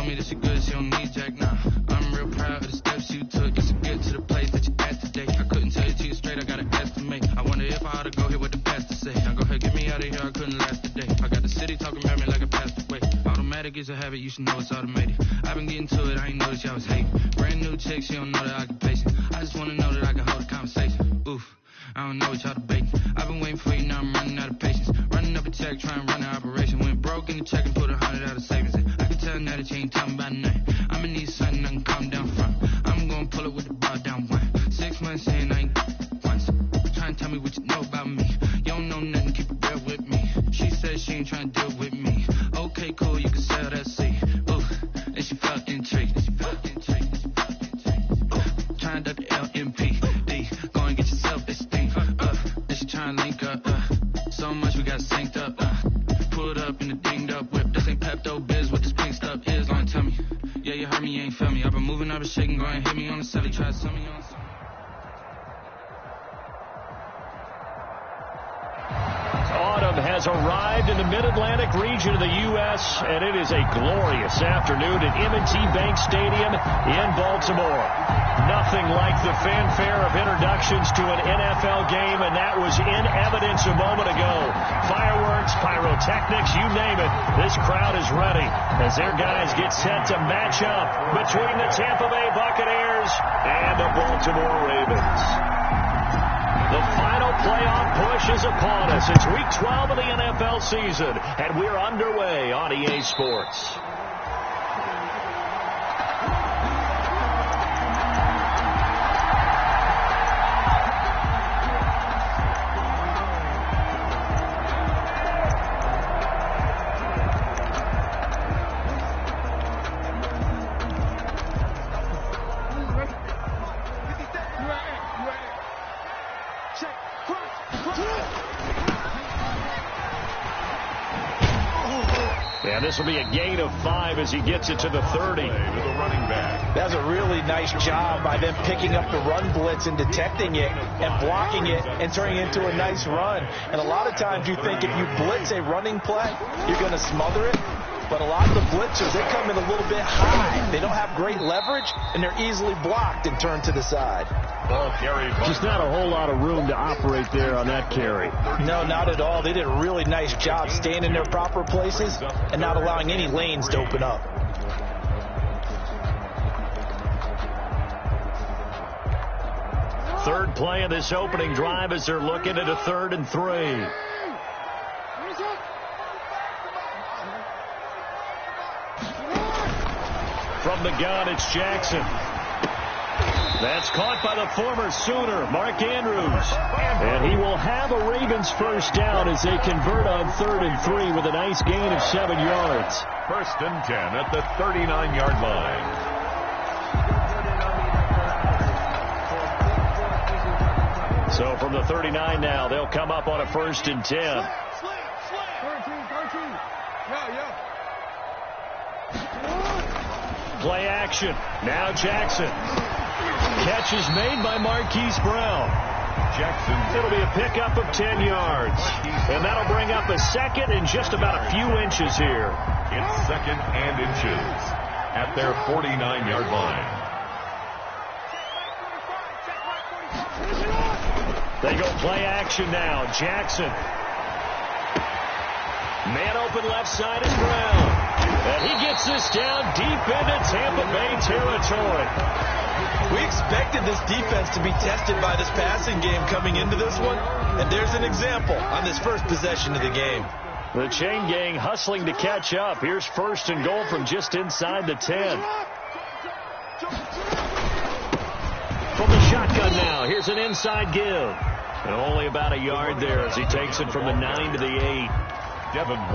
me that she good, she don't need Jack now. I'm real proud of the steps you took just to get to the place that you at today. I couldn't tell it to you straight, I gotta estimate. I wonder if I ought to go here with the pastor say. Now go ahead, get me out of here, I couldn't last a day. I got the city talking about me like a passed away. Automatic is a habit, you should know it's automated. I've been getting to it, I ain't noticed y'all was hating. Brand new chick, she don't know the occupation. I just wanna know that I can hold a conversation. Oof, I don't know what y'all debating. I've been waiting for you, now I'm running out of patience. Running up a check, trying to run an operation. Went broke in the check and put 100 out of savings in. I can tell now that you ain't talking about nothing. I'ma need something I can calm down from. I'm gonna pull it with the bar down one. 6 months in, I ain't once. Trying to tell me what you know about me. You don't know nothing, keep it real with me. She said she ain't trying to deal with me. Okay, cool, you can sell that seat. Ooh, and she felt intrigued. Trying to duck the LMPD. Go and get yourself esteem. And she trying to link up. So much we got synced up. Pulled up in the dinged up whip. This ain't Pepto Biz, what this pink stuff is. Long tell me. Yeah, you heard me, you ain't feel me. I've been moving, I've been shaking. Go and hit me on the celly. Try to sell me on some. Autumn has arrived in the mid-Atlantic region of the U.S., and it is a glorious afternoon at M&T Bank Stadium in Baltimore. Nothing like the fanfare of introductions to an NFL game, and that was in evidence a moment ago. Fireworks, pyrotechnics, you name it. This crowd is ready as their guys get set to match up between the Tampa Bay Buccaneers and the Baltimore Ravens. The final playoff push is upon us. It's week 12 of the NFL season, and we're underway on EA Sports. And this will be a gain of 5 as he gets it to the 30. To the running back. That's a really nice job by them picking up the run blitz and detecting it and blocking it and turning it into a nice run. And a lot of times you think if you blitz a running play, you're going to smother it. But a lot of the blitzers, they come in a little bit high. They don't have great leverage, and they're easily blocked and turned to the side. Ball carried. Just not a whole lot of room to operate there on that carry. No, not at all. They did a really nice job staying in their proper places and not allowing any lanes to open up. Third play of this opening drive as they're looking at a 3rd and 3. From the gun, it's Jackson. That's caught by the former Sooner, Mark Andrews. And he will have a Ravens first down as they convert on 3rd and 3 with a nice gain of 7 yards. 1st and 10 at the 39-yard line. So from the 39 now, they'll come up on a 1st and 10. Play action. Now Jackson. Catch is made by Marquise Brown. Jackson. It'll be a pickup of 10 yards. And that'll bring up a 2nd and just about a few inches here. It's 2nd and inches at their 49-yard line. They go play action now. Jackson. Man open left side is Brown. And he gets this down deep into Tampa Bay territory. We expected this defense to be tested by this passing game coming into this one. And there's an example on this first possession of the game. The chain gang hustling to catch up. Here's 1st and goal from just inside the 10. From the shotgun now. Here's an inside give. And only about a yard there as he takes it from the 9 to the 8.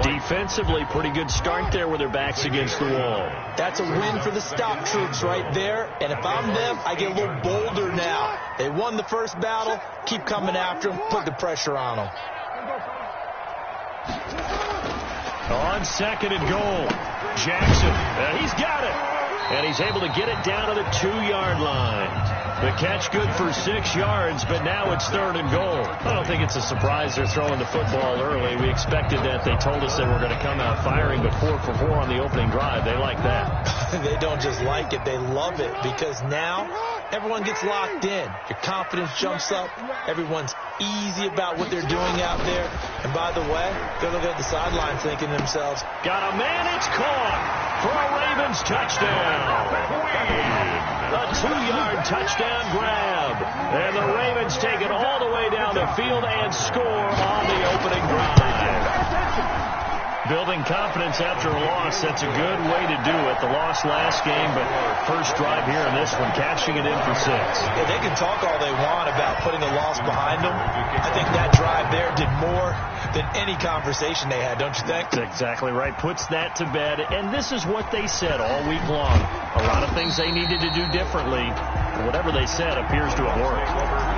Defensively, pretty good start there with their backs against the wall. That's a win for the stop troops right there. And if I'm them, I get a little bolder now. They won the first battle. Keep coming after them. Put the pressure on them. On 2nd and goal, Jackson. He's got it. And he's able to get it down to the 2-yard line. The catch good for 6 yards, but now it's 3rd and goal. I don't think it's a surprise they're throwing the football early. We expected that. They told us they were going to come out firing, but 4 for 4 on the opening drive. They like that. They don't just like it, they love it, because now everyone gets locked in. Your confidence jumps up. Everyone's easy about what they're doing out there. And by the way, they're looking at the sidelines thinking to themselves, got a man, it's caught for a Ravens touchdown. A 2-yard touchdown grab. And the Ravens take it all the way down the field and score on the opening drive. Building confidence after a loss, that's a good way to do it. The loss last game, but first drive here in this one, cashing it in for 6. Yeah, they can talk all they want about putting a loss behind them. I think that drive there did more than any conversation they had, don't you think? That's exactly right. Puts that to bed. And this is what they said all week long. A lot of things they needed to do differently. Whatever they said appears to have worked.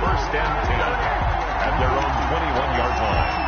First and 10 at their own 21-yard line.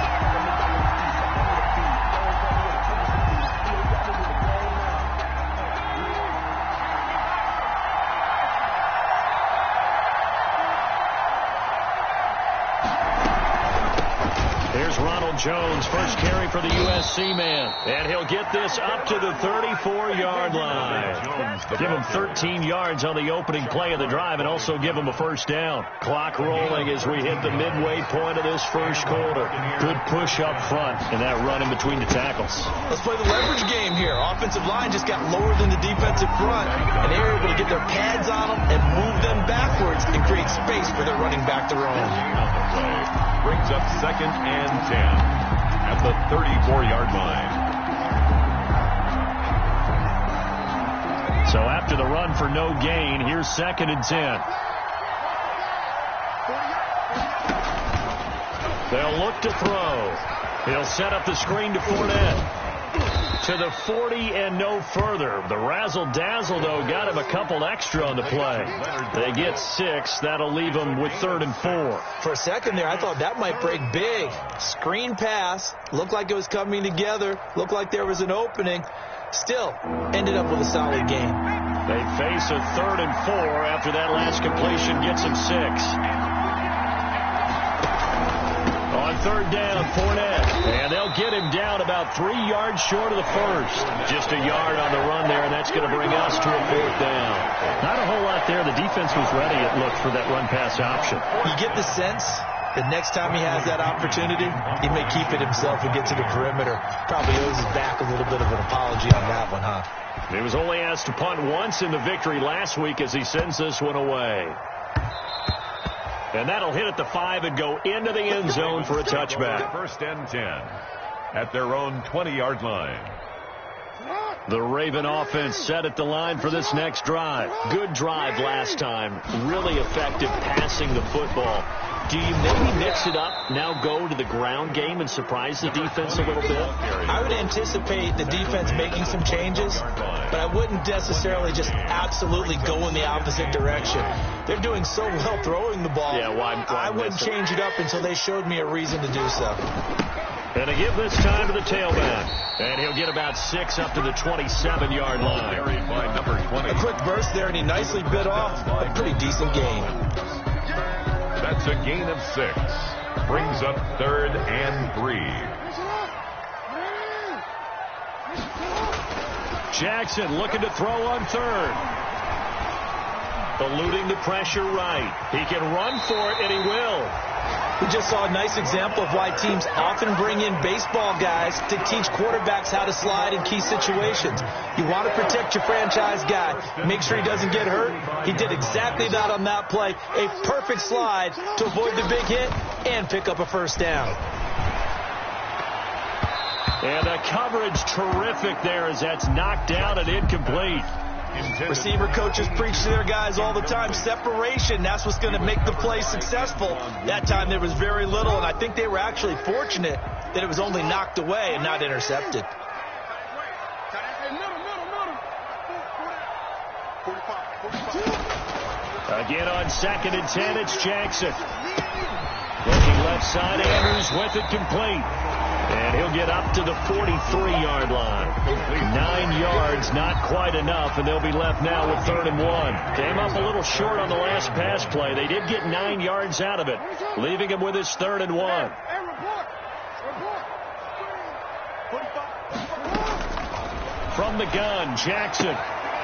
Here's Ronald Jones, first carry for the USC man. And he'll get this up to the 34-yard line. Give him 13 yards on the opening play of the drive and also give him a first down. Clock rolling as we hit the midway point of this first quarter. Good push up front and that run in between the tackles. Let's play the leverage game here. Offensive line just got lower than the defensive front, and they're able to get their pads on them and move them backwards and create space for their running back to roam. Brings up 2nd and 10 at the 34-yard line. So after the run for no gain, here's 2nd and 10. They'll look to throw. He'll set up the screen to Fournette. To the 40 and no further. The razzle-dazzle, though, got him a couple extra on the play. They get 6. That'll leave them with 3rd and 4. For a second there, I thought that might break big. Screen pass. Looked like it was coming together. Looked like there was an opening. Still, ended up with a solid game. They face a 3rd and 4 after that last completion gets them 6. On 3rd down, Fournette. And they'll get him down about 3 yards short of the first. Just a yard on the run there, and that's going to bring us to a 4th down. Not a whole lot there. The defense was ready, it looked, for that run-pass option. You get the sense that next time he has that opportunity, he may keep it himself and get to the perimeter. Probably owes his back a little bit of an apology on that one, huh? He was only asked to punt once in the victory last week as he sends this one away. And that'll hit at the 5 and go into the end zone for a touchback. 1st and 10 at their own 20-yard line. The Raven offense set at the line for this next drive. Good drive last time. Really effective passing the football. Do you maybe mix it up, now go to the ground game and surprise the defense a little bit? I would anticipate the defense making some changes, but I wouldn't necessarily just absolutely go in the opposite direction. They're doing so well throwing the ball. Yeah, why I wouldn't change it up until they showed me a reason to do so. And to give this time to the tailback. And he'll get about 6 up to the 27-yard line. By number 20. A quick burst there, and he nicely bit off a pretty decent gain. That's a gain of 6. Brings up 3rd and 3. Jackson looking to throw on 3rd. Eluding the pressure right. He can run for it, and he will. We just saw a nice example of why teams often bring in baseball guys to teach quarterbacks how to slide in key situations. You want to protect your franchise guy. Make sure he doesn't get hurt. He did exactly that on that play. A perfect slide to avoid the big hit and pick up a first down. And the coverage terrific there as that's knocked down and incomplete. Receiver coaches preach to their guys all the time. Separation, that's what's going to make the play successful. That time there was very little, and I think they were actually fortunate that it was only knocked away and not intercepted. Again on 2nd and 10, it's Jackson. Looking left side, Andrews with it complete. And he'll get up to the 43-yard line. 9 yards, not quite enough, and they'll be left now with 3rd and 1. Came up a little short on the last pass play. They did get 9 yards out of it, leaving him with his 3rd and 1. From the gun, Jackson.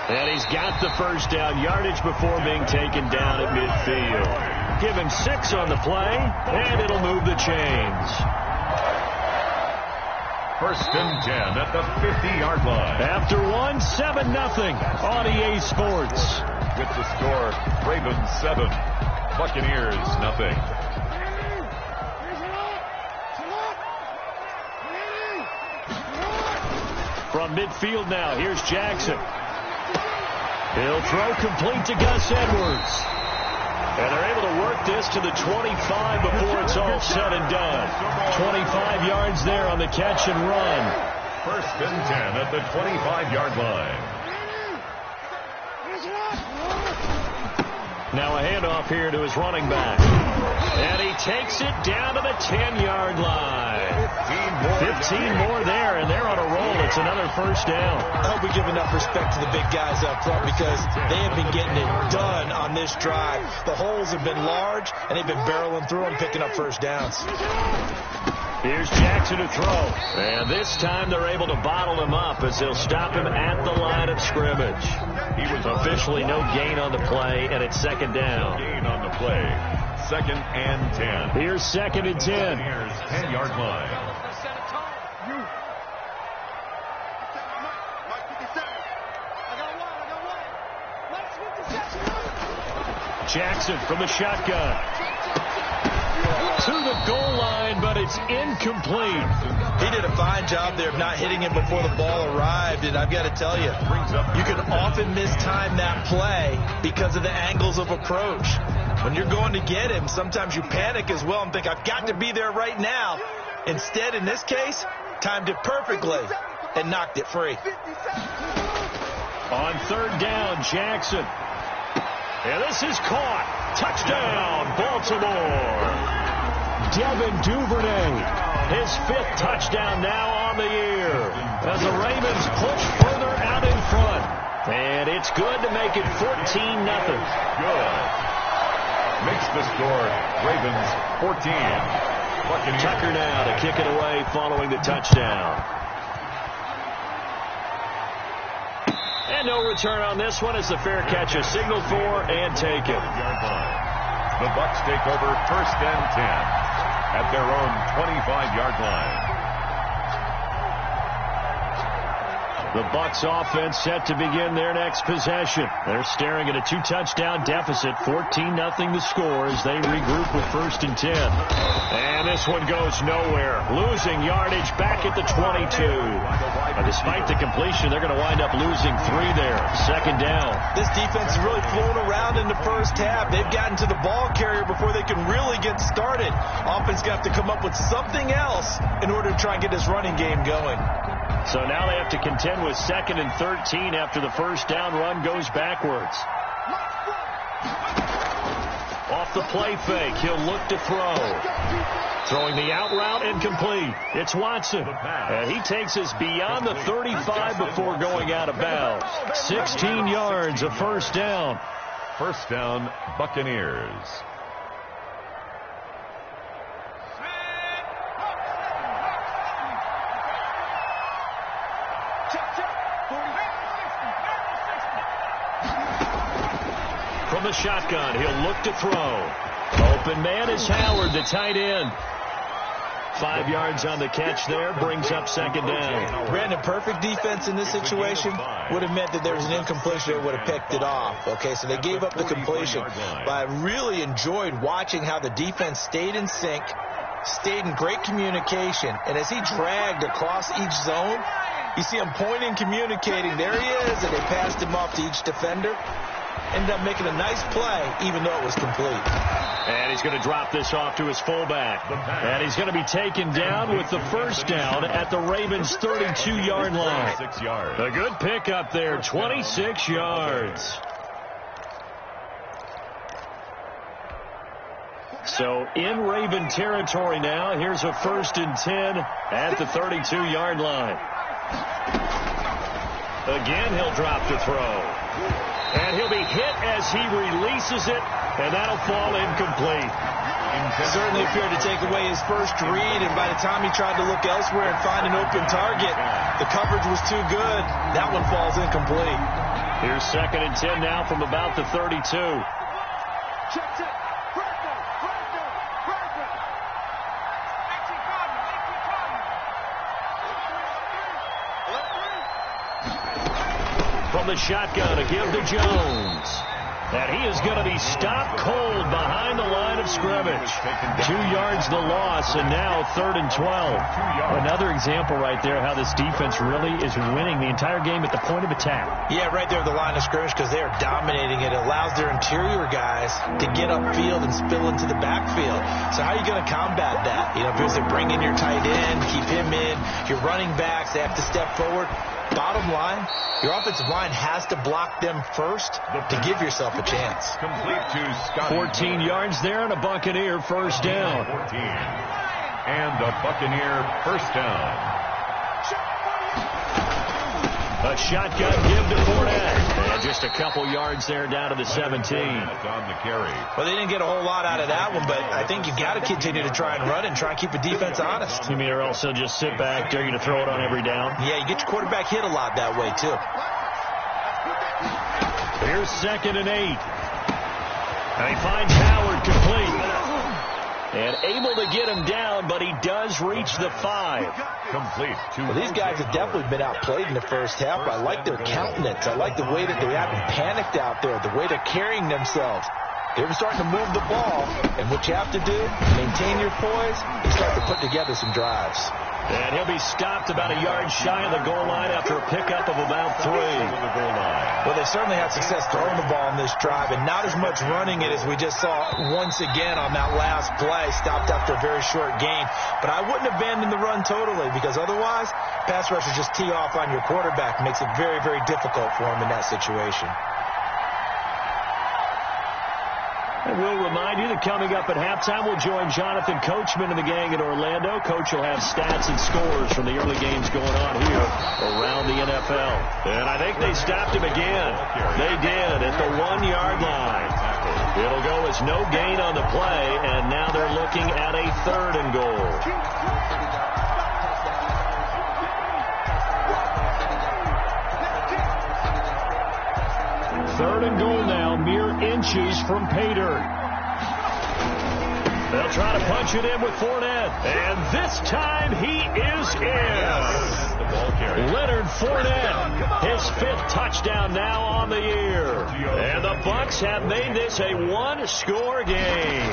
And he's got the first down, yardage before being taken down at midfield. Give him 6 on the play, and it'll move the chains. 1st and 10 at the 50-yard line. After 1, 7-0 on EA Sports. With the score, Ravens 7, Buccaneers 0. From midfield now, here's Jackson. He'll throw complete to Gus Edwards. And they're able to work this to the 25 before it's all said and done. 25 yards there on the catch and run. 1st and 10 at the 25-yard line. Now a handoff here to his running back. And he takes it down to the 10-yard line. 15 more there, and they're on a roll. It's another first down. I hope we give enough respect to the big guys up front because they have been getting it done on this drive. The holes have been large, and they've been barreling through them, picking up first downs. Here's Jackson to throw. And this time they're able to bottle him up as they'll stop him at the line of scrimmage. He was officially no gain on the play, and it's 2nd down. Gain on the play. 2nd and 10. Here's 2nd and 10. Here's 10-yard line. Jackson from the shotgun. To the goal line, but it's incomplete. He did a fine job there of not hitting him before the ball arrived, and I've got to tell you, you can often mistime that play because of the angles of approach. When you're going to get him, sometimes you panic as well and think, I've got to be there right now. Instead, in this case, timed it perfectly and knocked it free. On 3rd down, Jackson. And this is caught. Touchdown, Baltimore. Devin Duvernay, his 5th touchdown now on the year as the Ravens push further out in front. And it's good to make it 14-0. Good. Makes the score, Ravens 14. Buccaneers. Tucker now to kick it away following the touchdown. And no return on this one as the fair catch is signaled for and taken. The Bucs take over 1st and 10 at their own 25-yard line. The Bucs offense set to begin their next possession. They're staring at a 2-touchdown deficit, 14-0 the score as they regroup with 1st and 10. And this one goes nowhere. Losing yardage back at the 22. But despite the completion, they're going to wind up losing 3 there. 2nd down. This defense is really flown around in the first half. They've gotten to the ball carrier before they can really get started. Offense got to come up with something else in order to try and get this running game going. So now they have to contend with 2nd and 13 after the first down run goes backwards. Off the play fake, he'll look to throw. Throwing the out route incomplete. It's Watson. And he takes us beyond the 35 before going out of bounds. 16 yards, a first down. First down, Buccaneers. From the shotgun, he'll look to throw. Open man is Howard, the tight end. 5 yards on the catch there, brings up 2nd down. Brandon, perfect defense in this situation would have meant that there was an incompletion that would have picked it off. Okay, so they gave up the completion. But I really enjoyed watching how the defense stayed in sync, stayed in great communication, and as he dragged across each zone, you see him pointing, communicating. There he is, and they passed him off to each defender. Ended up making a nice play, even though it was complete. And he's going to drop this off to his fullback. And he's going to be taken down with the first down at the Ravens' 32-yard line. 6 yards. A good pickup there, 26 yards. So in Raven territory now. Here's a 1st and 10 at the 32-yard line. Again, he'll drop the throw. And he'll be hit as he releases it, and that'll fall incomplete. Certainly appeared to take away his first read, and by the time he tried to look elsewhere and find an open target, the coverage was too good. That one falls incomplete. Here's 2nd and 10 now from about the 32. From the shotgun, a give to Jones. And he is going to be stopped cold behind the line of scrimmage. 2 yards the loss, and now 3rd and 12. Another example right there how this defense really is winning the entire game at the point of attack. Yeah, right there at the line of scrimmage because they are dominating it. It allows their interior guys to get upfield and spill into the backfield. So how are you going to combat that? You know, because they bring in your tight end, keep him in, your running backs, they have to step forward. Bottom line, your offensive line has to block them first to give yourself a chance. Complete to Scott. 14 yards there and a Buccaneer first down. 14. And a Buccaneer first down. A shotgun give to Fournette. And just a couple yards there down to the 17. On the carry. Well, they didn't get a whole lot out of that one, but I think you got to continue to try and run and try and keep the defense honest. You mean or also just sit back, dare you to throw it on every down? Yeah, you get your quarterback hit a lot that way, too. Here's 2nd and 8. And he finds Howard complete. And able to get him down, but he does reach the 5. Complete. Well, these guys have definitely been outplayed in the first half. I like their countenance. I like the way that they haven't panicked out there, the way they're carrying themselves. They're starting to move the ball, and what you have to do, maintain your poise, and start to put together some drives. And he'll be stopped about a yard shy of the goal line after a pickup of about 3. Well, they certainly had success throwing the ball in this drive, and not as much running it as we just saw once again on that last play, stopped after a very short gain. But I wouldn't abandon the run totally, because otherwise, pass rushers just tee off on your quarterback. Makes it very, very difficult for him in that situation. And we'll remind you that coming up at halftime, we'll join Jonathan Coachman and the gang in Orlando. Coach will have stats and scores from the early games going on here around the NFL. And I think they stopped him again. They did at the 1-yard line. It'll go as no gain on the play, and now they're looking at a 3rd and goal. Third and goal now, mere inches from pay dirt. They'll try to punch it in with Fournette. And this time he is in. The ball carrier. Leonard Fournette, his 5th touchdown now on the year. And the Bucs have made this a 1-score game.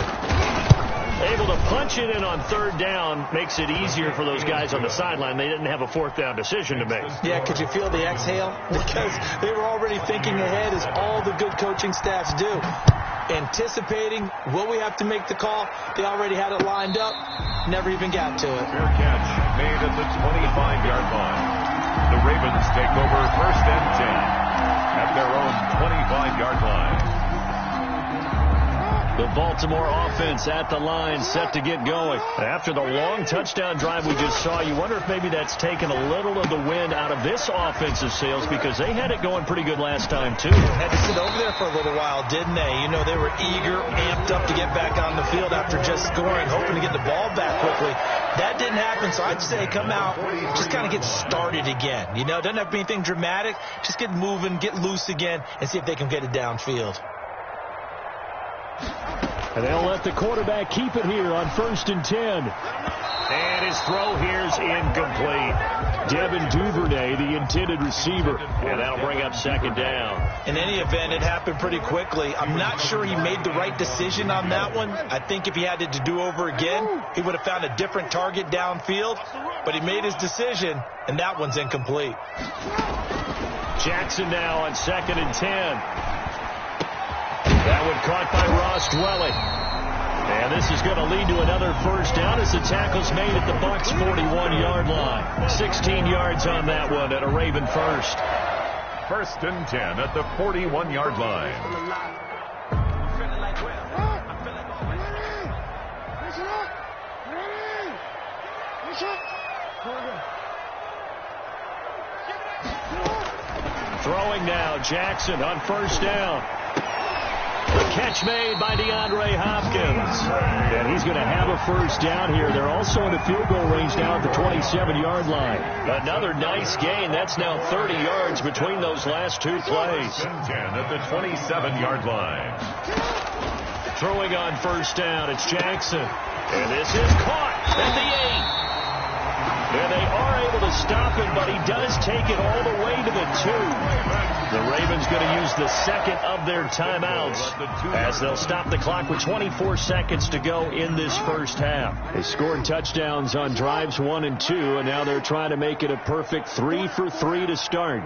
Able to punch it in on 3rd down makes it easier for those guys on the sideline. They didn't have a 4th down decision to make. Yeah, could you feel the exhale? Because they were already thinking ahead, as all the good coaching staffs do. Anticipating, will we have to make the call? They already had it lined up. Never even got to it. Fair catch made at the 25-yard line. The Ravens take over 1st and 10 at their own 25-yard line. The Baltimore offense at the line, set to get going. After the long touchdown drive we just saw, you wonder if maybe that's taken a little of the wind out of this offensive sails, because they had it going pretty good last time, too. Had to sit over there for a little while, didn't they? You know, they were eager, amped up to get back on the field after just scoring, hoping to get the ball back quickly. That didn't happen, so I'd say come out, just kind of get started again. You know, doesn't have to be anything dramatic. Just get moving, get loose again, and see if they can get it downfield. And they'll let the quarterback keep it here on 1st and 10. And his throw here's incomplete. Devin Duvernay, the intended receiver. And that'll bring up 2nd down. In any event, it happened pretty quickly. I'm not sure he made the right decision on that one. I think if he had it to do over again, he would have found a different target downfield. But he made his decision, and that one's incomplete. Jackson now on 2nd and 10. That one caught by Ross Dwelly. And this is going to lead to another 1st down as the tackle's made at the Bucs' 41-yard line. 16 yards on that one at a Raven first. 1st and 10 at the 41-yard line. now. Jackson on first down. The catch made by DeAndre Hopkins. And he's going to have a first down here. They're also in the field goal range now at the 27-yard line. Another nice gain. That's now 30 yards between those last two plays. 10 at the 27-yard line. Throwing on first down, it's Jackson. And this is caught at the 8. And they are able to stop him, but he does take it all the way to the 2. The Ravens going to use the second of their timeouts as they'll stop the clock with 24 seconds to go in this first half. They scored touchdowns on drives 1 and 2, and now they're trying to make it a perfect 3 for 3 to start.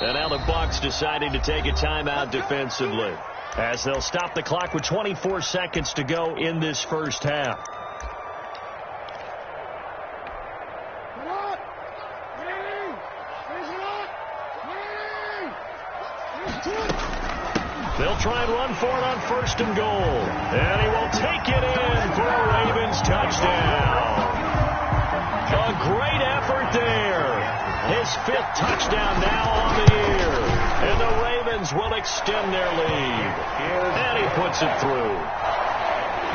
And now the Bucs deciding to take a timeout defensively as they'll stop the clock with 24 seconds to go in this first half. They'll try and run for it on first and goal. And he will take it in for a Ravens touchdown. A great effort there. His 5th touchdown now on the year. And the Ravens will extend their lead. And he puts it through.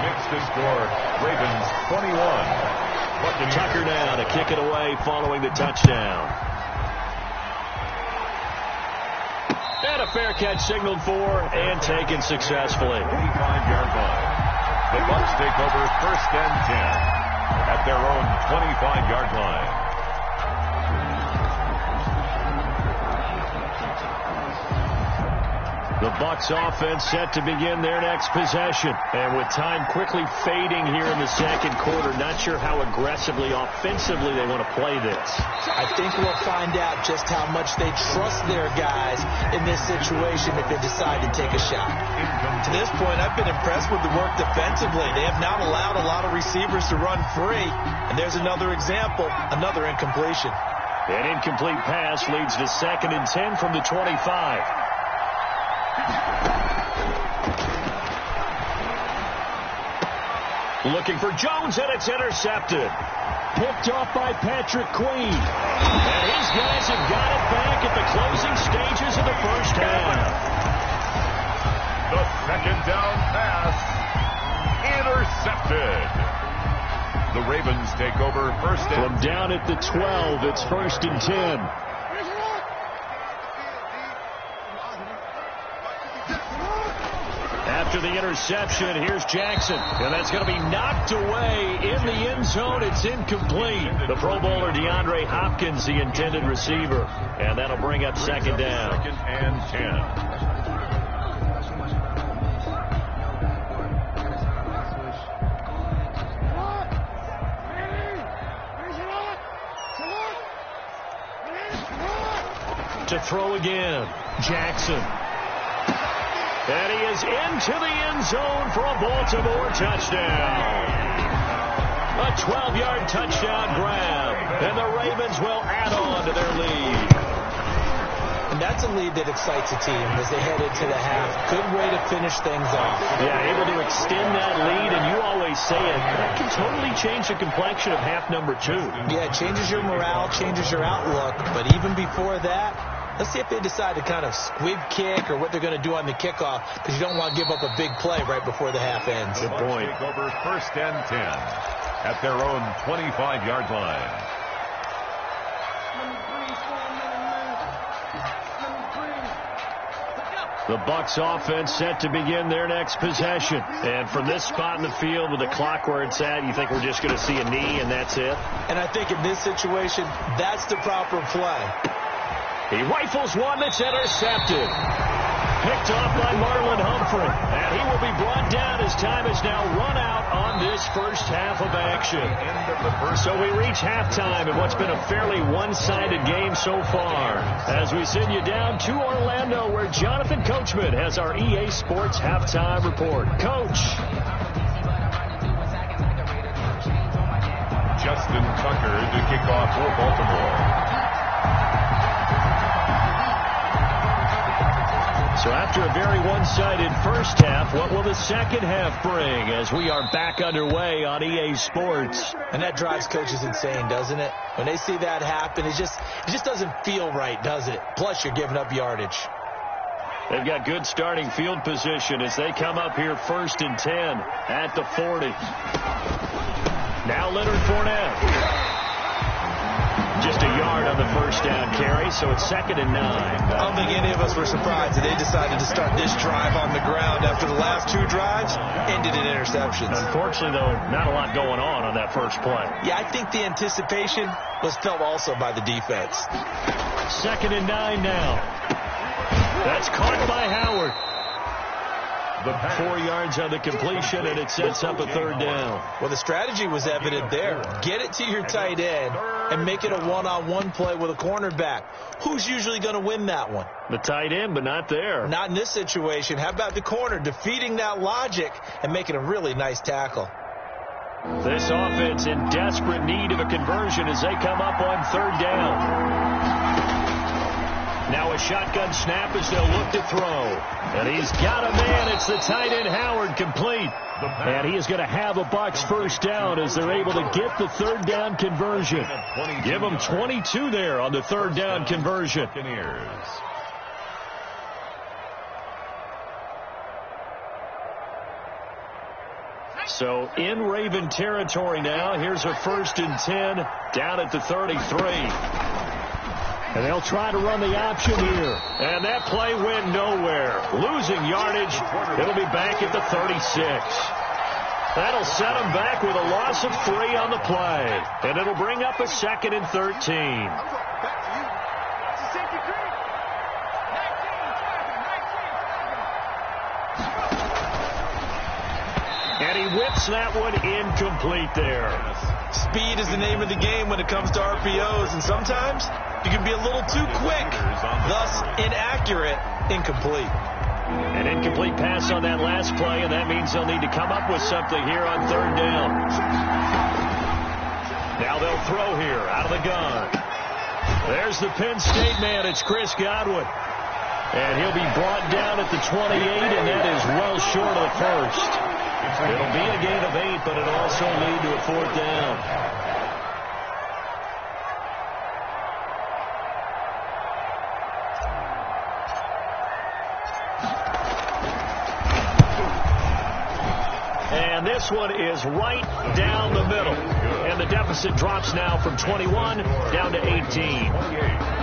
Makes the score Ravens 21. Tucker down to kick it away following the touchdown. And a fair catch signaled for and taken successfully. 25-yard line. The Bucs take over first and 10 at their own 25-yard line. The Bucs offense set to begin their next possession. And with time quickly fading here in the second quarter, not sure how aggressively, offensively they want to play this. I think we'll find out just how much they trust their guys in this situation if they decide to take a shot. To this point, I've been impressed with the work defensively. They have not allowed a lot of receivers to run free. And there's another example, another incompletion. An incomplete pass leads to 2nd and 10 from the 25. Looking for Jones, and it's intercepted. Picked off by Patrick Queen. And his guys have got it back at the closing stages of the first half. The second down pass intercepted. The Ravens take over first and from down at the 12, it's 1st and 10. After the interception, here's Jackson. And that's going to be knocked away in the end zone. It's incomplete. The Pro Bowler DeAndre Hopkins, the intended receiver. And that'll bring up 2nd down. 2nd and 10. To throw again, Jackson. And he is into the end zone for a Baltimore touchdown. A 12-yard touchdown grab. And the Ravens will add on to their lead. And that's a lead that excites a team as they head into the half. Good way to finish things off. Yeah, able to extend that lead, and you always say it, that can totally change the complexion of half number 2. Yeah, it changes your morale, changes your outlook. But even before that, let's see if they decide to kind of squib kick or what they're going to do on the kickoff, because you don't want to give up a big play right before the half ends. Good point. Take over first and 10 at their own 25-yard line. The Bucs offense set to begin their next possession. And from this spot in the field with the clock where it's at, you think we're just going to see a knee and that's it? And I think in this situation, that's the proper play. He rifles one that's intercepted. Picked off by Marlon Humphrey. And he will be brought down as time is now run out on this first half of action. So we reach halftime in what's been a fairly one-sided game so far. As we send you down to Orlando, where Jonathan Coachman has our EA Sports halftime report. Coach. Justin Tucker to kick off for Baltimore. So after a very one-sided first half, what will the second half bring as we are back underway on EA Sports? And that drives coaches insane, doesn't it? When they see that happen, it just doesn't feel right, does it? Plus, you're giving up yardage. They've got good starting field position as they come up here 1st and 10 at the 40. Now Leonard Fournette. Just a yard on the first down carry, so it's 2nd and 9. I don't think any of us were surprised that they decided to start this drive on the ground after the last 2 drives ended in interceptions. Unfortunately, though, not a lot going on that first play. Yeah, I think the anticipation was felt also by the defense. 2nd and 9 now. That's caught by Howard. 4 yards on the completion, and it sets up a 3rd down. Well, the strategy was evident there. Get it to your tight end and make it a one-on-one play with a cornerback. Who's usually going to win that one? The tight end, but not there. Not in this situation. How about the corner defeating that logic and making a really nice tackle? This offense in desperate need of a conversion as they come up on 3rd down. Now a shotgun snap as they'll look to throw. And he's got a man. It's the tight end Howard, complete. And he is going to have a Bucs first down as they're able to get the 3rd down conversion. Give them 22 there on the 3rd down conversion. So in Raven territory now. Here's a 1st and 10 down at the 33. And they'll try to run the option here. And that play went nowhere. Losing yardage. It'll be back at the 36. That'll set them back with a loss of 3 on the play. And it'll bring up a 2nd and 13. And he whips that one incomplete there. Speed is the name of the game when it comes to RPOs. And sometimes you can be a little too quick, thus inaccurate, incomplete. An incomplete pass on that last play, and that means they'll need to come up with something here on 3rd down. Now they'll throw here out of the gun. There's the Penn State man. It's Chris Godwin. And he'll be brought down at the 28, and that is well short of the first. It'll be a gain of 8, but it'll also lead to a 4th down. And this one is right down the middle. And the deficit drops now from 21 down to 18.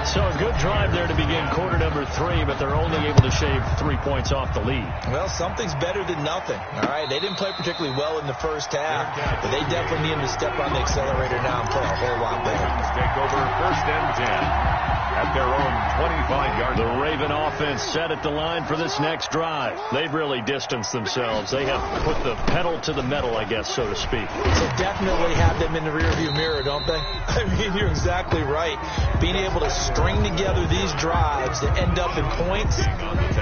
So a good drive there to begin quarter number 3, but they're only able to shave 3 points off the lead. Well, something's better than nothing. All right, they didn't play particularly well in the first half, but they definitely need to step on the accelerator now and play a whole lot better. Take over 1st and 10 at their own 25-yard line. The Raven offense set at the line for this next drive. They've really distanced themselves. They have put the pedal to the metal, I guess, so to speak. So definitely have them in the rearview mirror, don't they? I mean, you're exactly right. Being able to string together these drives that end up in points,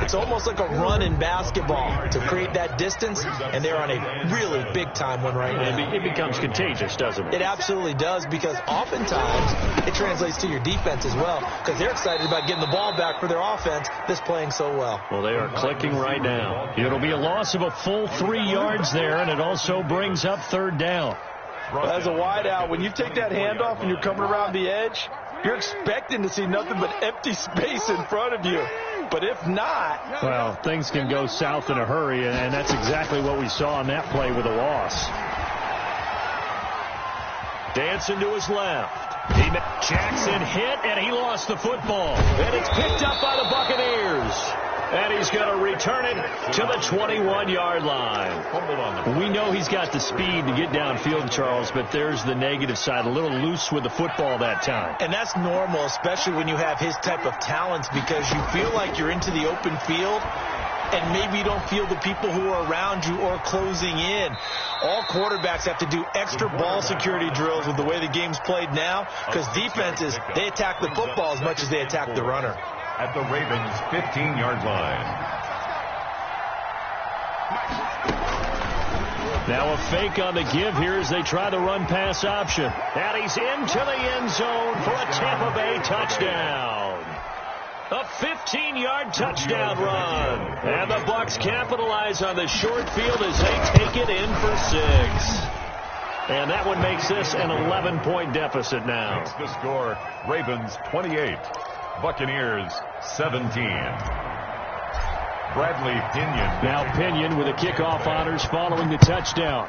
it's almost like a run in basketball to create that distance, and they're on a really big-time one right now. It becomes contagious, doesn't it? It absolutely does, because oftentimes it translates to your defense as well, because they're excited about getting the ball back for their offense that's playing so well. Well, they are clicking right now. It'll be a loss of a full 3 yards there, and it also brings up 3rd down. Well, as a wideout, when you take that handoff and you're coming around the edge, you're expecting to see nothing but empty space in front of you. But if not... Well, things can go south in a hurry, and that's exactly what we saw on that play with a loss. Dancing to his left. Jackson hit, and he lost the football. And it's picked up by the Buccaneers. And he's going to return it to the 21-yard line. We know he's got the speed to get downfield, Charles, but there's the negative side. A little loose with the football that time. And that's normal, especially when you have his type of talents, because you feel like you're into the open field, and maybe you don't feel the people who are around you or closing in. All quarterbacks have to do extra ball security drills with the way the game's played now, because defenses, they attack the football as much as they attack the runner. At the Ravens' 15-yard line. Now a fake on the give here as they try the run-pass option. And he's into the end zone for a Tampa Bay touchdown. A 15-yard touchdown run. And the Bucs capitalize on the short field as they take it in for 6. And that one makes this an 11-point deficit now. Makes the score Ravens 28, Buccaneers 17. Bradley Pinion. Now Pinion with the kickoff honors following the touchdown.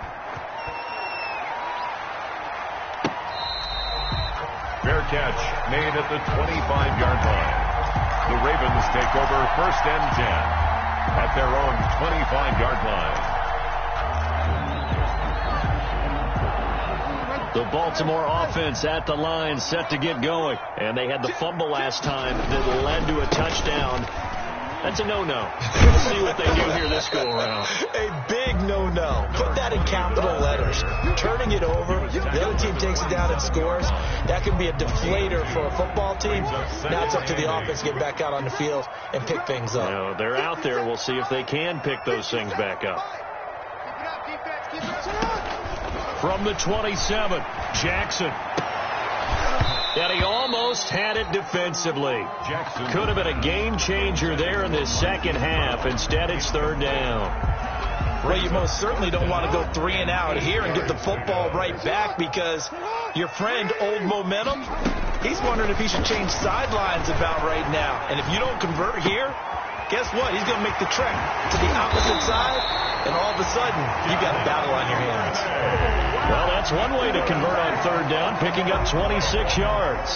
Fair catch made at the 25-yard line. The Ravens take over 1st and 10 at their own 25-yard line. The Baltimore offense at the line, set to get going. And they had the fumble last time that led to a touchdown. That's a no-no. We'll see what they do here this go-around. A big no-no. Put that in capital letters. Turning it over, the other team takes it down and scores. That could be a deflator for a football team. Now it's up to the offense to get back out on the field and pick things up. No, they're out there. We'll see if they can pick those things back up. From the 27, Jackson. And he almost had it defensively. Jackson. Could have been a game changer there in this second half. Instead, it's 3rd down. Well, you most certainly don't want to go 3 and out here and get the football right back, because your friend, Old Momentum, he's wondering if he should change sidelines about right now. And if you don't convert here, guess what? He's going to make the trek to the opposite side, and all of a sudden, you got a battle on your hands. Well, that's one way to convert on 3rd down, picking up 26 yards.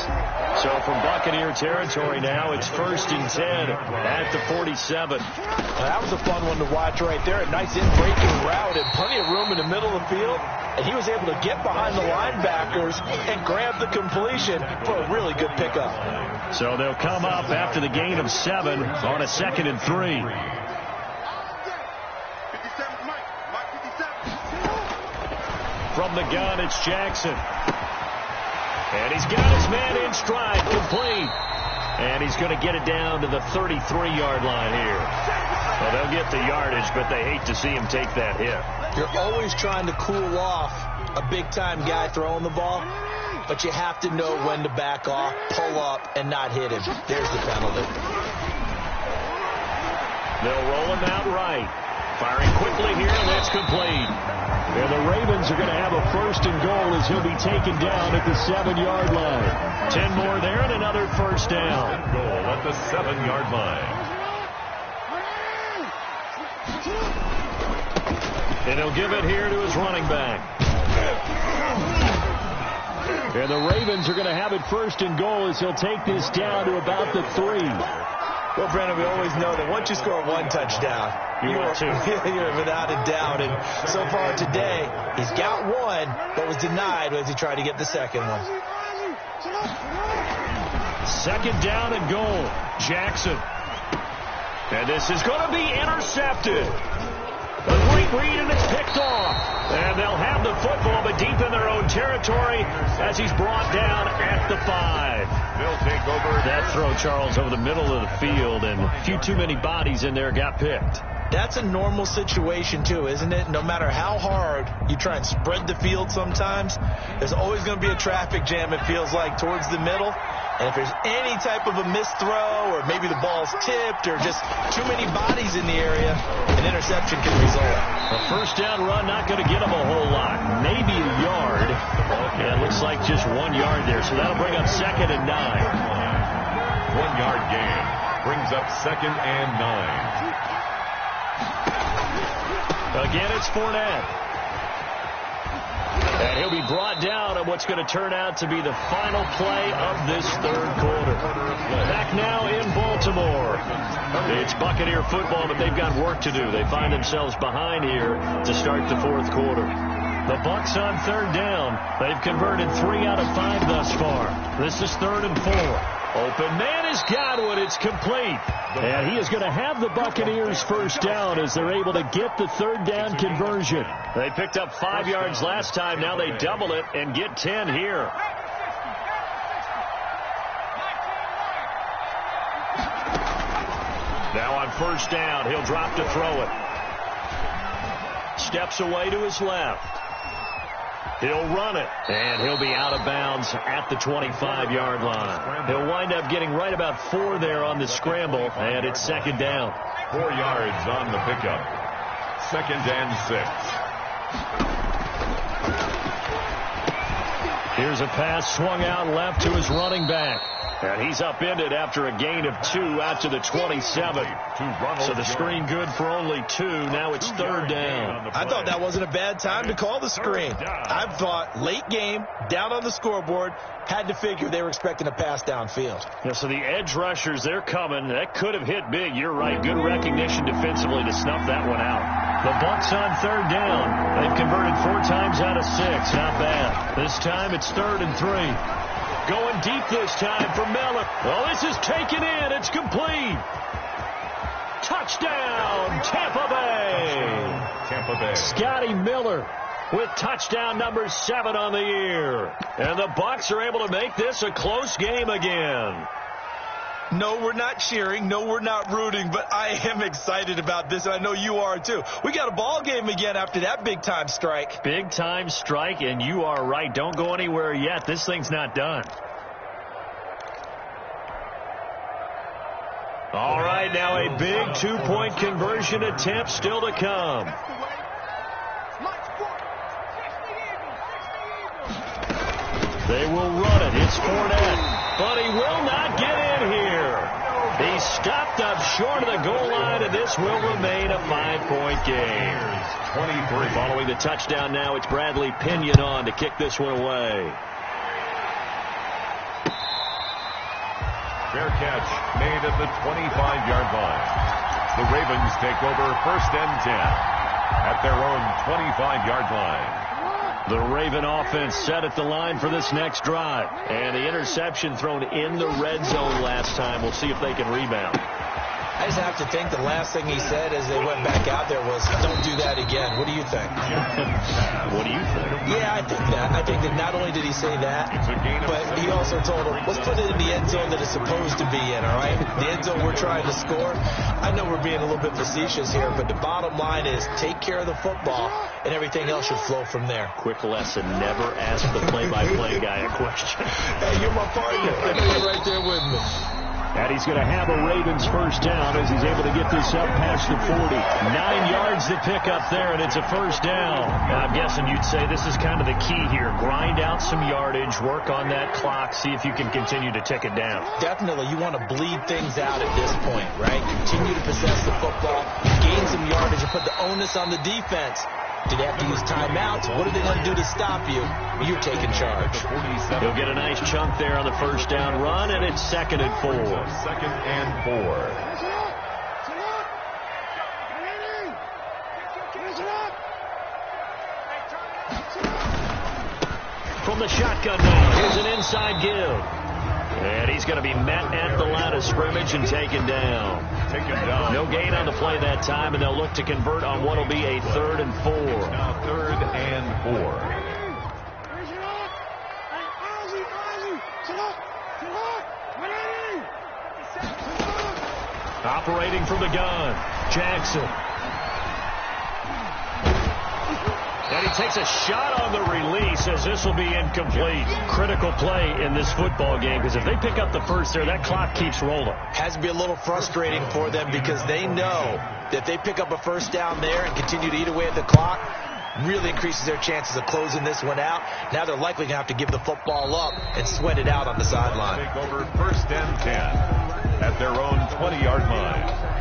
So from Buccaneer territory now, it's 1st and 10 at the 47. Now, that was a fun one to watch right there. A nice in-breaking route and plenty of room in the middle of the field. And he was able to get behind the linebackers and grab the completion for a really good pickup. So they'll come up after the gain of 7 on a 2nd and 3. From the gun, it's Jackson. And he's got his man in stride, complete. And he's going to get it down to the 33-yard line here. Well, they'll get the yardage, but they hate to see him take that hit. You're always trying to cool off a big-time guy throwing the ball, but you have to know when to back off, pull up, and not hit him. There's the penalty. They'll roll him out right. Firing quickly here, and that's complete. And the Ravens are going to have a 1st and goal as he'll be taken down at the 7-yard line. 10 more there and another 1st down. Goal at the 7-yard line. And he'll give it here to his running back. And the Ravens are going to have it 1st and goal as he'll take this down to about the 3. Well, Brandon, we always know that once you score 1 touchdown, you're without a doubt. And so far today, he's got 1, but was denied as he tried to get the second one. 2nd down and goal. Jackson. And this is going to be intercepted. A great read, and it's picked off. And they'll have the football, but deep in their own territory as he's brought down at the 5. They'll take over. That throw, Charles, over the middle of the field, and a few too many bodies in there got picked. That's a normal situation, too, isn't it? No matter how hard you try and spread the field sometimes, there's always going to be a traffic jam, it feels like, towards the middle. And if there's any type of a missed throw, or maybe the ball's tipped, or just too many bodies in the area, an interception can result. A 1st down run, not going to get him a whole lot. Maybe a yard. Yeah, it looks like just 1 yard there, so that'll bring up 2nd and 9. 1-yard gain brings up 2nd and 9. Again, it's Fournette. And he'll be brought down on what's going to turn out to be the final play of this 3rd quarter. Back now in Baltimore. It's Buccaneer football, but they've got work to do. They find themselves behind here to start the 4th quarter. The Bucs on 3rd down. They've converted 3 out of 5 thus far. This is 3rd and 4. Open man is Godwin. It's complete. And he is going to have the Buccaneers 1st down as they're able to get the 3rd down conversion. They picked up 5 yards last time. Now they double it and get 10 here. Now on 1st down, he'll drop to throw it. Steps away to his left. He'll run it, and he'll be out of bounds at the 25-yard line. He'll wind up getting right about 4 there on the scramble, and it's second down. 4 yards on the pickup. Second and 6. Here's a pass swung out left to his running back. And he's upended after a gain of 2 out to the 27. So the screen good for only 2. Now it's third down. I thought that wasn't a bad time to call the screen. I thought late game, down on the scoreboard, had to figure they were expecting a pass downfield. Yeah, so the edge rushers, they're coming. That could have hit big. You're right. Good recognition defensively to snuff that one out. The Bucs on third down. They've converted 4 times out of 6. Not bad. This time it's 3rd and 3. Going deep this time for Miller. Oh, this is taken in. It's complete. Touchdown, Tampa Bay. Tampa Bay. Scotty Miller with touchdown number 7 on the year. And the Bucs are able to make this a close game again. No, we're not cheering. No, we're not rooting. But I am excited about this, and I know you are too. We got a ball game again after that big-time strike. Big-time strike, and you are right. Don't go anywhere yet. This thing's not done. All right, now a big 2-point conversion attempt still to come. They will run it. It's Fournette, but he will not get in here. He's stopped up short of the goal line, and this will remain a 5-point game. 23. Following the touchdown now, it's Bradley Pinion on to kick this one away. Fair catch made at the 25-yard line. The Ravens take over 1st and 10 at their own 25-yard line. The Raven offense set at the line for this next drive. And the interception thrown in the red zone last time. We'll see if they can rebound. I just have to think the last thing he said as they went back out there was, don't do that again. What do you think? What do you think? Yeah, I think that. I think that not only did he say that, but he also told him, let's put it in the end zone that it's supposed to be in, all right? The end zone we're trying to score. I know we're being a little bit facetious here, but the bottom line is take care of the football, and everything else should flow from there. Quick lesson, never ask the play-by-play guy a question. Hey, you're my partner. I know you're right there with me. And he's going to have a Ravens first down as he's able to get this up past the 40. 9 yards to pick up there, and it's a first down. And I'm guessing you'd say this is kind of the key here. Grind out some yardage, work on that clock, see if you can continue to tick it down. Definitely. You want to bleed things out at this point, right? Continue to possess the football, gain some yardage, and put the onus on the defense. Did they have to use timeouts? What are they going to do to stop you? You're taking charge. He'll get a nice chunk there on the first down run, and it's 2nd and 4. 2nd and 4. From the shotgun now, here's an inside give. And he's going to be met at the line of scrimmage and taken down. No gain on the play that time, and they'll look to convert on what will be a 3rd and 4. Now 3rd and 4. Operating from the gun, Jackson. And he takes a shot on the release as this will be incomplete. Critical play in this football game because if they pick up the first there, that clock keeps rolling. Has to be a little frustrating for them because they know that they pick up a first down there and continue to eat away at the clock, really increases their chances of closing this one out. Now they're likely going to have to give the football up and sweat it out on the sideline. Take over 1st and 10 at their own 20-yard line.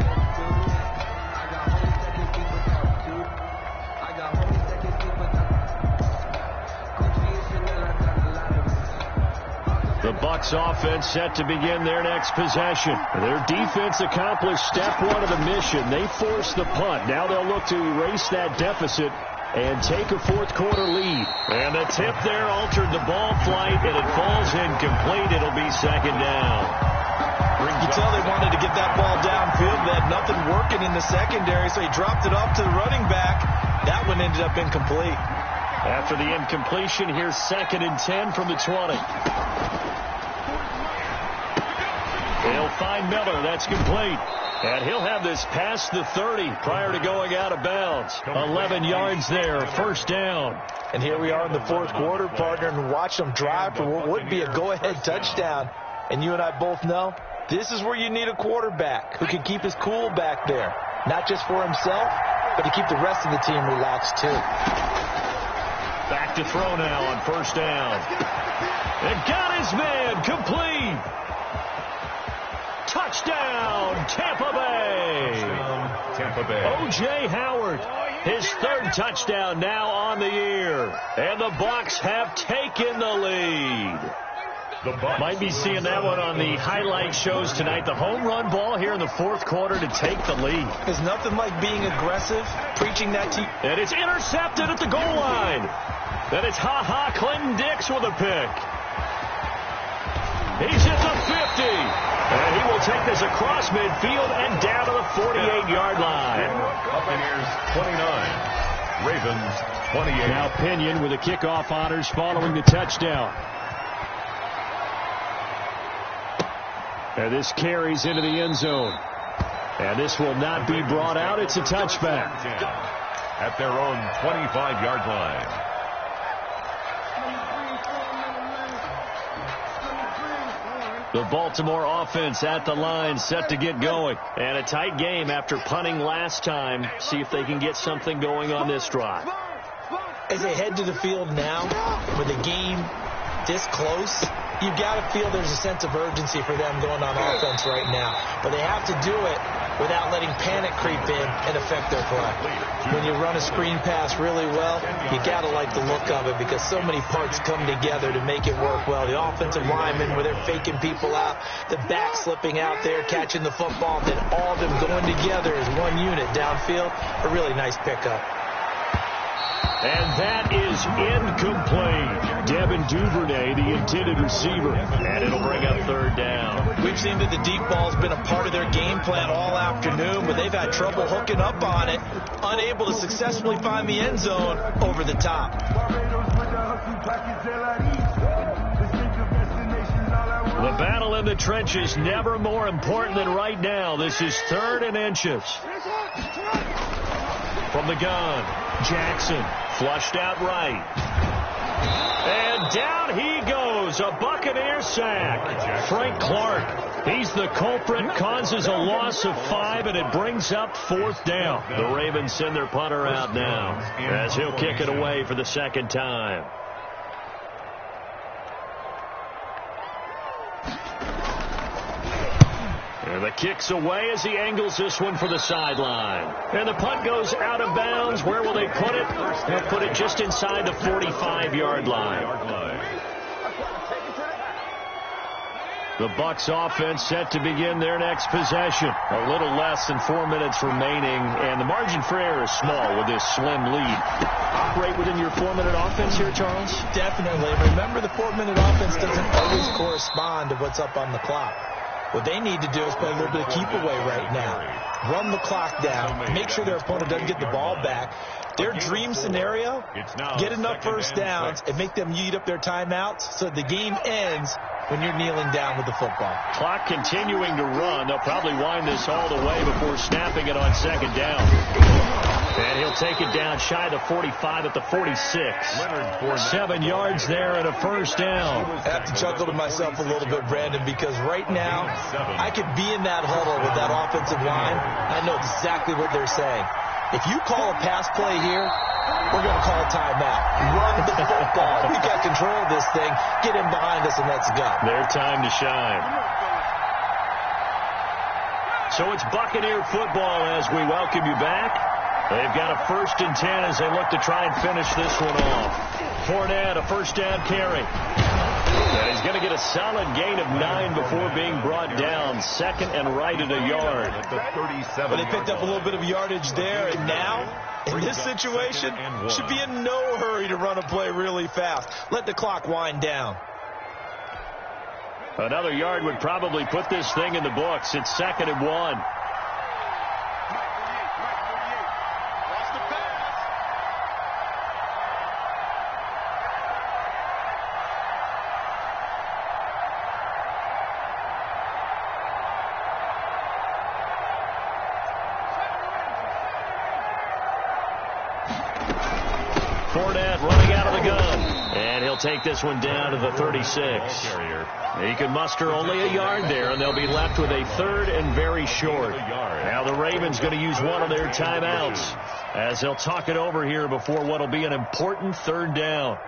The Bucs offense set to begin their next possession. Their defense accomplished step 1 of the mission. They forced the punt. Now they'll look to erase that deficit and take a 4th quarter lead. And the tip there altered the ball flight, and it falls incomplete. It'll be 2nd down. You can tell they wanted to get that ball downfield. They had nothing working in the secondary, so he dropped it off to the running back. That one ended up incomplete. After the incompletion, here's 2nd and 10 from the 20. They'll find Miller. That's complete. And he'll have this past the 30 prior to going out of bounds. 11 yards there, first down. And here we are in the fourth quarter, partner, and watch them drive for what would be a go-ahead touchdown. And you and I both know this is where you need a quarterback who can keep his cool back there. Not just for himself, but to keep the rest of the team relaxed, too. Back to throw now on first down. And got his man complete. Touchdown, Tampa Bay. Tampa Bay. O.J. Howard, his third touchdown now on the year. And the Bucs have taken the lead. Might be seeing that one on the highlight shows tonight. The home run ball here in the fourth quarter to take the lead. There's nothing like being aggressive, preaching that to you. And it's intercepted at the goal line. Then it's Clinton Dix with a pick. He's at the 50. And he will take this across midfield and down to the 48-yard line. Buccaneers 29. Ravens 28. Now Pinion with the kickoff honors following the touchdown. And this carries into the end zone. And this will not be brought out. It's a touchback. At their own 25-yard line. The Baltimore offense at the line, set to get going. And a tight game after punting last time. See if they can get something going on this drive. As they head to the field now, with the game this close, you've got to feel there's a sense of urgency for them going on offense right now. But they have to do it without letting panic creep in and affect their play. When you run a screen pass really well, you got to like the look of it because so many parts come together to make it work well. The offensive linemen, where they're faking people out, the back slipping out there, catching the football, then all of them going together as one unit downfield. A really nice pickup. And that is incomplete. Devin Duvernay, the intended receiver. And it'll bring up third down. We've seen that the deep ball's been a part of their game plan all afternoon, but they've had trouble hooking up on it, unable to successfully find the end zone over the top. The battle in the trenches never more important than right now. This is 3rd and inches. From the gun, Jackson flushed out right. And down he goes, a Buccaneer sack. Frank Clark, he's the culprit, causes a loss of 5, and it brings up 4th down. The Ravens send their punter out now as he'll kick it away for the second time. And the kick's away as he angles this one for the sideline. And the punt goes out of bounds. Where will they put it? They'll put it just inside the 45-yard line. The Bucs offense set to begin their next possession. A little less than 4 minutes remaining, and the margin for error is small with this slim lead. Operate within your 4-minute offense here, Charles? Definitely. Remember, the 4-minute offense doesn't always correspond to what's up on the clock. What they need to do is play a little bit of keep away right now. Run the clock down. Make sure their opponent doesn't get the ball back. Their dream scenario, get enough first downs and make them eat up their timeouts so the game ends when you're kneeling down with the football. Clock continuing to run. They'll probably wind this all the way before snapping it on second down. And he'll take it down shy of the 45 at the 46. 7 yards there and a first down. I have to chuckle to myself a little bit, Brandon, because right now I could be in that huddle with that offensive line. I know exactly what they're saying. If you call a pass play here, we're going to call a timeout. Run the football. We got control of this thing. Get in behind us and let's go. Their time to shine. So it's Buccaneer football as we welcome you back. They've got a 1st and 10 as they look to try and finish this one off. Fournette, a first down carry. And he's going to get a solid gain of 9 before being brought down. Second and right at a yard. But they picked up a little bit of yardage there, and now, in this situation, should be in no hurry to run a play really fast. Let the clock wind down. Another yard would probably put this thing in the books. It's 2nd and 1. Fournette running out of the gun. And he'll take this one down to the 36. He can muster only a yard there, and they'll be left with a third and very short. Now the Ravens going to use one of their timeouts as they'll talk it over here before what will be an important third down.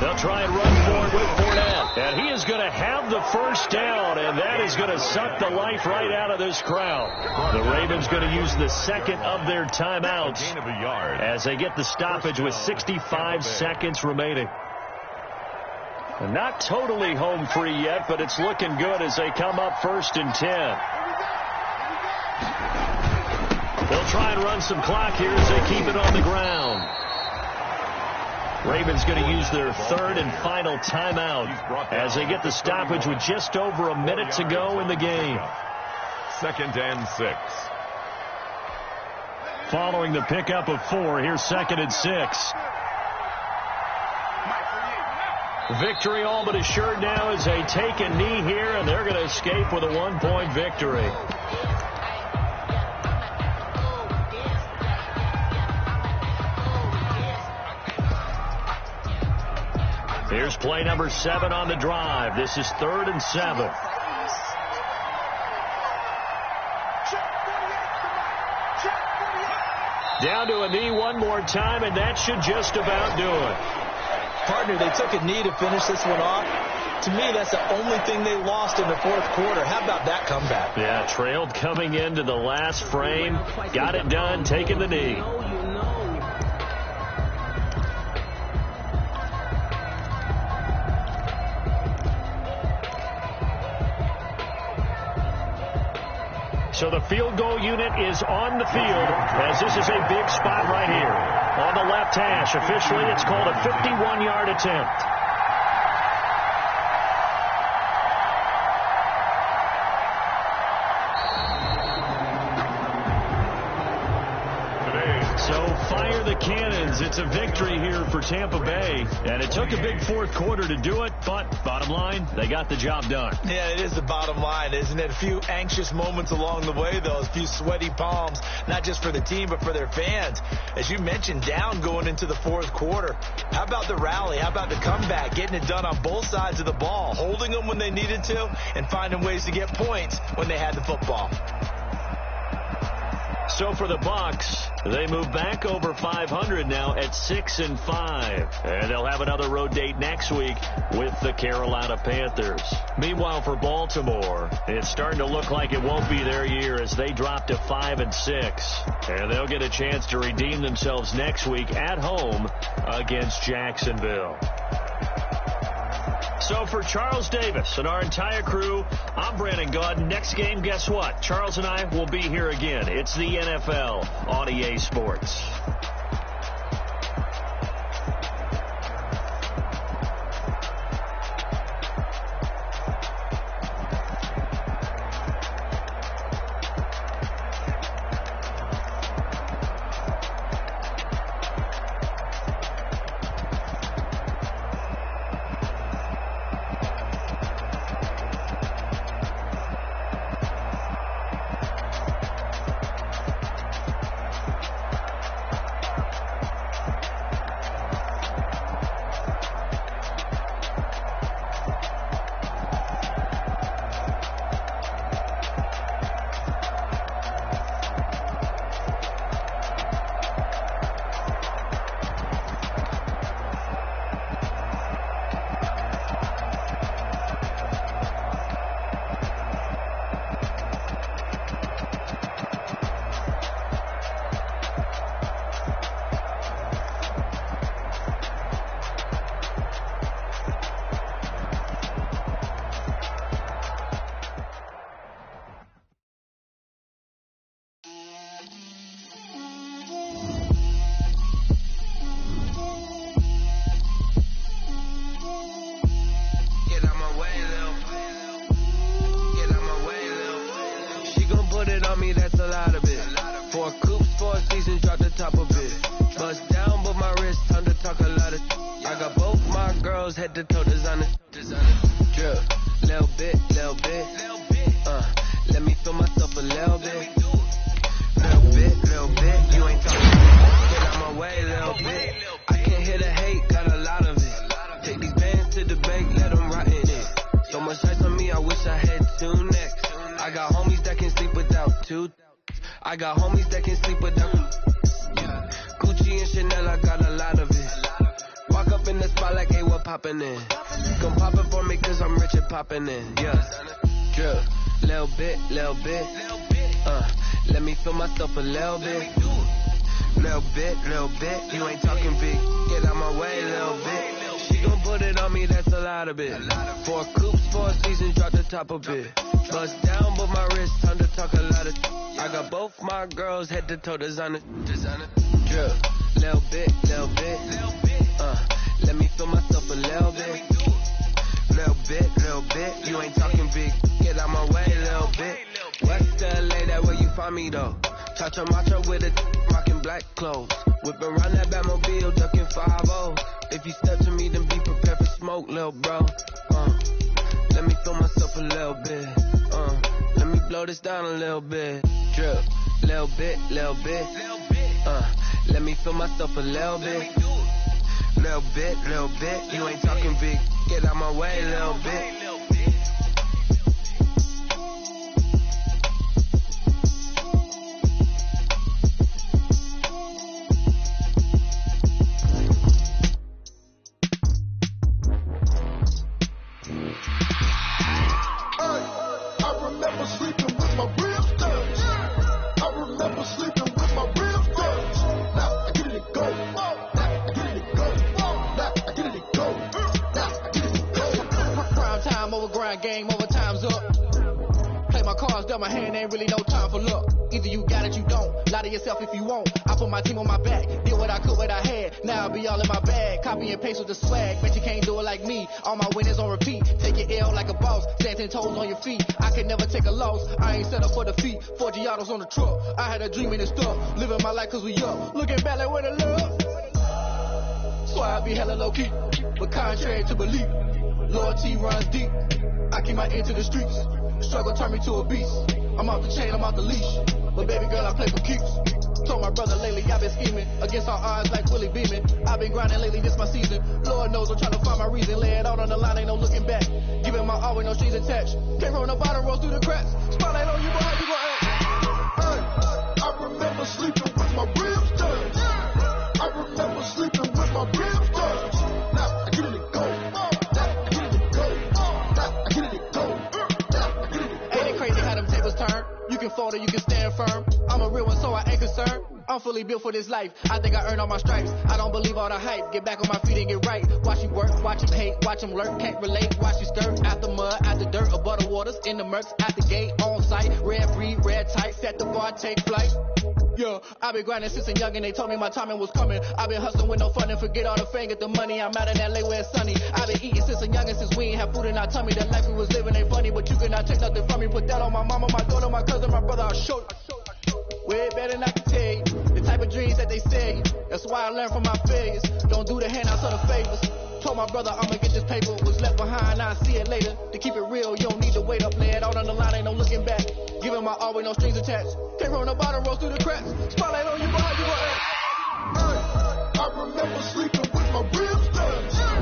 They'll try and run forward with Fournette. And he is going to have the first down, and that is going to suck the life right out of this crowd. The Ravens going to use the second of their timeouts as they get the stoppage with 65 seconds remaining. And not totally home free yet, but it's looking good as they come up 1st and 10. They'll try and run some clock here as they keep it on the ground. Ravens going to use their third and final timeout as they get the stoppage with just over a minute to go in the game. 2nd and 6. Following the pickup of 4, here's 2nd and 6. Victory all but assured now as they take a knee here, and they're going to escape with a 1-point victory. Here's play number 7 on the drive. This is 3rd and 7. Down to a knee one more time, and that should just about do it. Partner, they took a knee to finish this one off. To me, that's the only thing they lost in the 4th quarter. How about that comeback? Yeah, trailed coming into the last frame. Got it done, taking the knee. So the field goal unit is on the field as this is a big spot right here. On the left hash, officially it's called a 51-yard attempt. So fire the cannons. It's a victory here for Tampa Bay. And it took a big 4th quarter to do it, but bottom line, they got the job done. Yeah, it is the bottom line, isn't it? A few anxious moments along the way, though. A few sweaty palms, not just for the team, but for their fans. As you mentioned, down going into the 4th quarter. How about the rally? How about the comeback? Getting it done on both sides of the ball. Holding them when they needed to and finding ways to get points when they had the football. So for the Bucs, they move back over 500 now at 6-5. And they'll have another road date next week with the Carolina Panthers. Meanwhile, for Baltimore, it's starting to look like it won't be their year as they drop to 5-6. And they'll get a chance to redeem themselves next week at home against Jacksonville. So for Charles Davis and our entire crew, I'm Brandon Gaudin. Next game, guess what? Charles and I will be here again. It's the NFL on EA Sports. girls head to toe designer. Drill, little bit. Let me feel myself a little bit. Little bit. You ain't talking. Get out my way, little bit. I can't hear the hate, got a lot of it. Take these bands to the bank, let them rot in it. So much ice on me, I wish I had 2 necks. I got homies that can sleep without 2. I got homies that can sleep without. Gucci and Chanel, I got a lot of it. Walk up in the spot like, hey, what poppin' in? Come pop it for me, cause I'm rich and poppin' in. Yeah. Drill, little bit. Let me feel myself a little bit. Little bit. You ain't talking big. Get out my way, little bit. She gon' put it on me, that's a lot of it. 4 coops, 4 seasons, drop the top a bit. Bust down, but my wrist, time to talk a lot of. I got both my girls head to toe designer. Drill, little bit. Let me feel myself a little bit. Little bit. You ain't talking big. Get out my way, little bit. West LA, that where you find me though. Chacha macho with a rockin' black clothes. Whippin' around that Batmobile, duckin' 5-0. If you step to me, then be prepared for smoke, lil' bro. Let me feel myself a little bit. Let me blow this down a little bit. Drip, little bit. Let me feel myself a little bit. Little bit. You ain't talking big. Get out my way, little bit. Game over, time's up. Play my cards, dealt my hand, ain't really no time for luck. Either you got it, you don't. Lie to yourself if you won't. I put my team on my back, did what I could, what I had. Now I'll be all in my bag. Copy and paste with the swag. Bet you can't do it like me. All my winners on repeat. Take your L like a boss. Stand 10 toes on your feet. I can never take a loss. I ain't set up for defeat. 4 Giottos on the truck. I had a dream and it's stuck. Living my life cause we up. Looking back like where the love. So I be hella low key. But contrary to belief, loyalty runs deep. I keep my ear to the streets. Struggle turn me to a beast. I'm off the chain, I'm off the leash. But baby girl, I play for keeps. Told my brother lately, I've been scheming. Against all odds like Willie Beeman. I've been grinding lately, this my season. Lord knows I'm trying to find my reason. Lay it out on the line, ain't no looking back. Giving my all with no strings attached. Can't roll the bottom, roll through the cracks. Spotlight on you, boy, how you gon' act? I remember sleeping with my ribs touched. I remember sleeping with my ribs touched. Now I get it go. You can fold or you can stand firm. I'm a real one, so I ain't concerned. I'm fully built for this life. I think I earned all my stripes. I don't believe all the hype. Get back on my feet and get right. Watch you work, watch him hate, watch him lurk. Can't relate, watch you skirt. Out the mud, out the dirt, above the waters, in the murks, out the gate, on site. Red breed, red tight, set the bar, take flight. Yeah, I been grinding since a young and they told me my timing was coming. I been hustling with no fun and forget all the fame, get the money. I'm out in LA where it's sunny. I been eating since a young and since we ain't have food in our tummy. The life we was living ain't funny, but you cannot take nothing from me. Put that on my mama, my daughter, my cousin, my brother, I'll show you. Way better than I can tell you. The type of dreams that they sell you. That's why I learned from my failures. Don't do the handouts or the favors. Told my brother I'ma get this paper. Was left behind, I'll see it later. To keep it real, you don't need to wait up. Lay it out on the line, ain't no looking back. Giving my all with no strings attached. Can't roll the bottom, roll through the cracks. Spotlight on you, boy, you gon' act. I remember sleeping with my ribs touched.